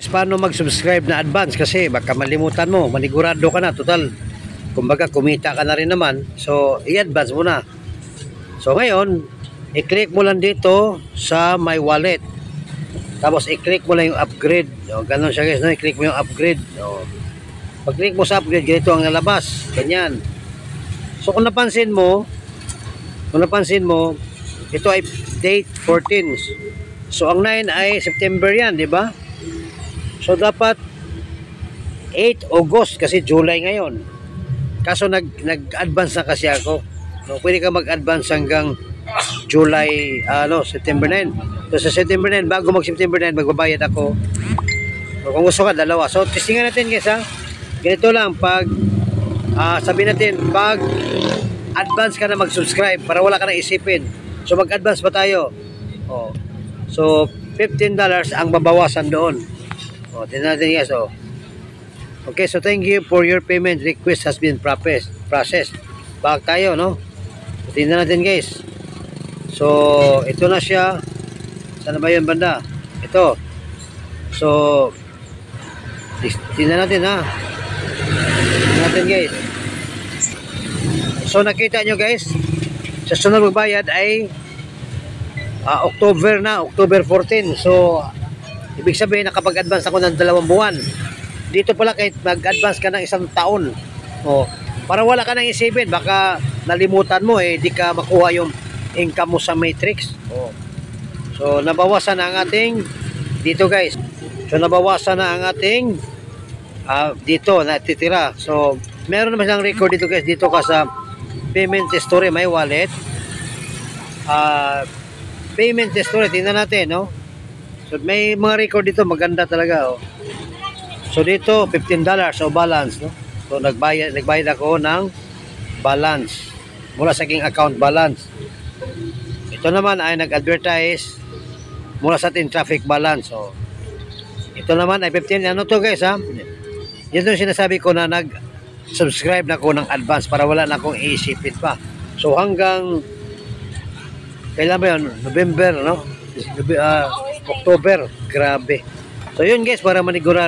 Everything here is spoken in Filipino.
Paano mag-subscribe na advance kasi baka malimutan mo, manigurado ka na, total kumbaga kumita ka na rin naman, so i-advance mo na. So ngayon i-click mo lang dito sa my wallet, tapos i-click mo lang yung upgrade. O, ganun siya guys, no? I-click mo yung upgrade. O, pag-click mo sa upgrade, ganito ang nalabas, ganyan. So kung napansin mo ito ay date 14, so ang 9 ay September yan, di ba? So dapat 8 August kasi July ngayon. Kaso nag-advance na kasi ako. So pwede ka mag-advance hanggang July, September 9. So sa September 9, bago mag-September 9, magbabayad ako. So kung gusto ka, dalawa. So testingan natin guys ha. Ganito lang, pag sabihin natin, pag advance ka na mag-subscribe para wala ka na isipin. So mag-advance ba tayo? Oh. So $15 ang babawasan doon. O, tingnan natin guys, o. Okay, so thank you for your payment request has been processed. Back tayo, no? So, tingnan natin guys. So, ito na siya. Saan ba yun banda? Ito. So, tingnan natin ha. Tingnan natin guys. So, nakita nyo guys, sa sunod magbayad ay October 14. So, ibig sabihin nakapag-advance ako ng 2 buwan. Dito pala kahit mag-advance ka ng 1 taon. O, para wala ka nang isipin, baka nalimutan mo di ka makuha yung income mo sa matrix. O. So nabawasan na ang ating dito guys. So nabawasan na ang ating dito natitira. So meron naman silang record dito guys. Dito ka sa payment history, my wallet. Payment history, tingnan natin, no? So may mga record dito, maganda talaga, oh. So dito $15 so balance, no? So nagbayad ako ng balance mula sa aking account balance. Ito naman ay nag-advertise mula sa ating traffic balance. So ito naman ay 15. Ano to guys ha? Yan yung sinasabi ko na nag-subscribe na ako ng advance para wala na akong iisipin pa. So hanggang kailan ba yun? November, no? October, grabe. So yun guys, para manigurado